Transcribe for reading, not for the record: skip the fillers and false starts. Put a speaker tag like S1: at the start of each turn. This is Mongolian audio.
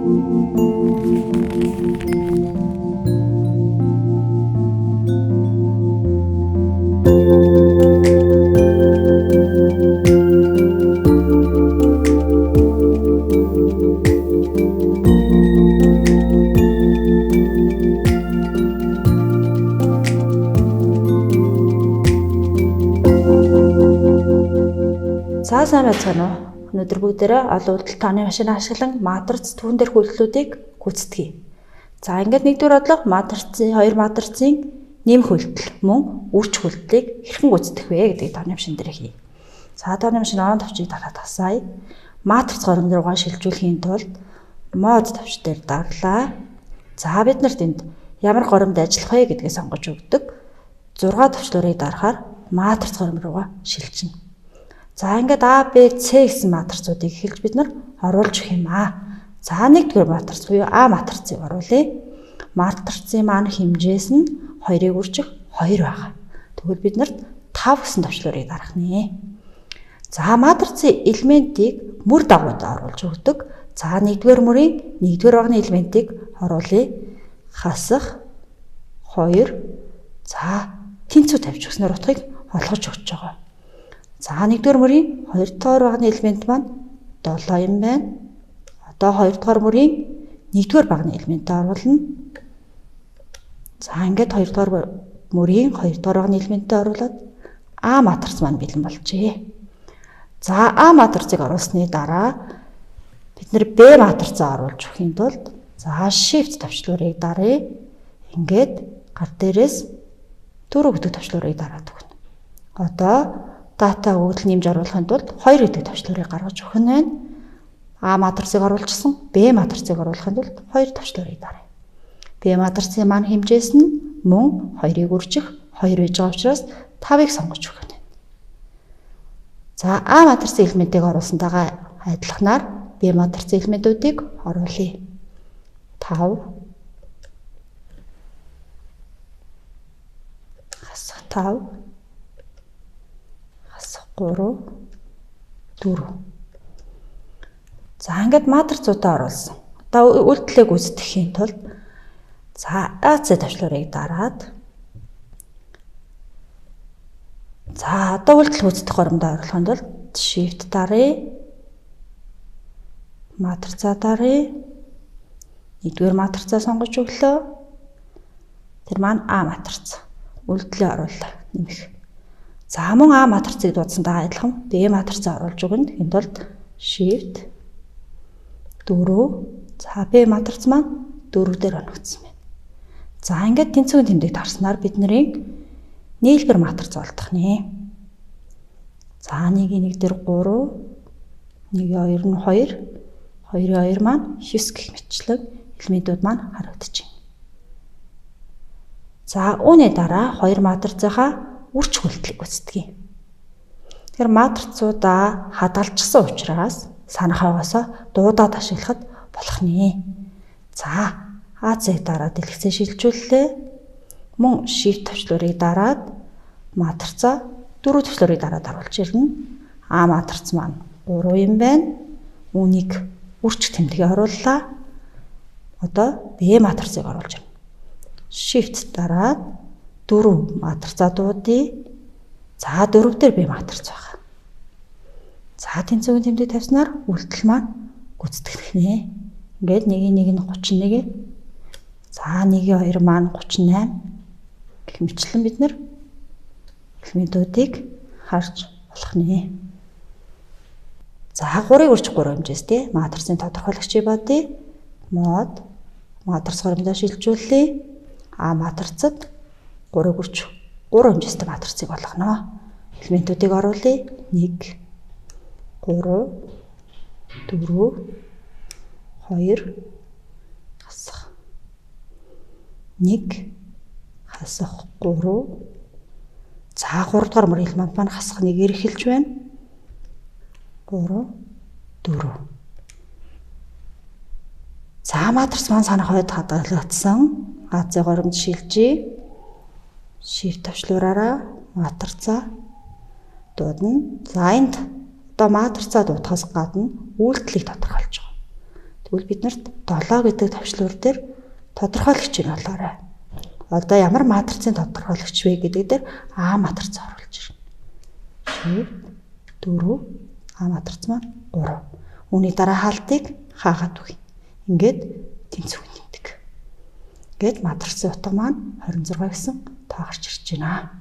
S1: За сайн байцгаана уу. Өнөөдөр бүгдээрээ олон удаа тооны машин ашиглан матрц түүн дээр хөлтлүүдийг гүйцэтгэе. За ингээд нэгдүгээр бодлого матрцын хоёр матрцын нэмэх хөлтөл мөн үрч хөлтлийг хэрхэн гүйцэтгэх вэ гэдгийг тооны машин дээр хий. За тооны машин он товчийг дараад тасаая. Матрц горомд руугаа шилжүүлэхийн тулд мод товч дээр дарлаа. За бид нарт энд ямар горомд ажиллах вэ гэдгийг сонгож өгдөг. 6 товчлуурыг дарахаар матрц горомд руугаа шилжинэ. За ингээд А, Б, С гэсэн матрицуудыг эхэлж бид нар оруулж өгөх юм аа. За нэгдүгээр матрц буюу А матрицыг оруулъя. Матрицын маань хэмжээс нь 2-ыг үржих 2 байгаа. Тэгвэл бид нарт 5 гэсэн товчлуурыг дарах нэ. За матрицын элементийг мөр дагуйд оруулж өгдөг. За нэгдүгээр мөрийн нэгдүгээр багны элементийг оруулъя. Хасах 2. За тэнцүү тавьж өгснээр утгыг олгож өгч байгаа. За нэгдүгээр мөрийн 2 дугаар багны элемент маань 7 юм байна. Одоо 2 дугаар мөрийн 1-р багны элементээ оруулна. За ингээд 2 дугаар мөрийн 2 дугаар багны элементээ оруулаад А матриц маань бэлэн болжээ. За А матрицыг оруулсны дараа бид нэр Б матрицаа оруулж өгөхийн тулд за shift товчлуурыг даръя. Ингээд гар дээрээс 4 гэдэг товчлуурыг дараад өгнө. Одоо дата өгөгдөл нэмж оруулахын тулд 2 гэдэг товчлуурыг гаргаж өгөх нь байна. А матрицыг оруулчихсан. Б матрицыг оруулахын тулд 2 товчлуурыг даръя. Б матрицын маань хэмжээс нь мөн 2-ыг үржих 2 байж байгаа учраас 5-ыг сонгож өгөх нь. За А матрицын элементийг оруулсантайгаа адилханаар Б матрицын элементүүдийг оруулъя. 5 хасах 5 3 4. За ингээд матрицуудаа оруулсан. Одоо үйлдэлээ гүйцэтгэхийн тулд за AC товчлуурыг дараад за одоо үйлдэл гүйцэтгэх горомдоо оруулахын тулд shift даръя. Матрицаа даръя. Нэгдүгээр матрицаа сонгож өглөө. Тэр маань А матриц. Үйлдэлээ оруулаа. Нэмэх. За мөн А матрицыг дуудсантайгаа адилхан Б матрицаа оруулж өгнө. Энд тулд shift 4. За Б матриц маань 4 дээр оногдсон байна. За ингээд тэнцвэрийн тэмдэг тарснаар бидний нийлбэр матриц олдох нэ. За 1-ийн 1 дээр 3, 1-ийн 2 нь 2, 2-ийн 2 маань 9 гэх мэтчлэн элементүүд маань харагдчихэв. За үүний дараа 2 матрицынхаа үрч хөлтлийг гүйцэтгэе. Тэгэхээр матрицуудаа хадгалчихсан учраас санахаагаас дуудаад ашиглахад болох нэ. За AC-г дараад дэлгэцээ шилжүүллээ. Мөн shift товчлуурыг дараад матрицаа 4 товчлуурыг дараад оруулж ирнэ. А матриц маань 3 юм байна. Үүнийг үрч тэмдгээ орууллаа. Одоо Б матрицыг оруулж ирнэ. Shift дараад 4 матрицаа дуудъя. За 4 дээр Б матриц байна. За тэнцвэрийн тэмдэг тавьснаар үйлдэл маань гүйцэтгэх нэ. Ингээд 1-ийн 1 нь 31. За 1-ийн 2 маань 38. Гэх мэтлэн бид нэр элементүүдийг харж болох нэ. За 3-ыг үржих 3 хэмжээстэй матрицын тодорхойлогчийг бодъё. Мод матриц горомдоо шилжүүлээ. А матрицад 3-ыг үржих 3 хэмжээстэй матрицыг болгоно. Элементүүдийг оруулъя. 1 3 4 2 хасах 1 хасах 3. За 3 дугаар мөр элемент маань хасах 1-ээр эхэлж байна. 3 4. За матриц маань санах хойд хадгалагдсан. AC горомд шилжиж shift товчлуураараа матрицаа дуудана. За энд одоо матрицаа дуудахаас гадна үйлдэлийг тодорхойлж байгаа. Тэгвэл бид нарт 7 гэдэг төвчлөр дээр тодорхойлогч нь болоорой. Одоо ямар матрицын тодорхойлогч вэ гэдэг дээр А матриц оруулж ирнэ. Shift 4 А матриц маань 3. Үүний дараа хаалтыг хаагаад үгүй. Ингээд тэнцвэг нэмдэг. Ингээд матрицын утга маань 26 гэсэн тоо гарч ирж байна.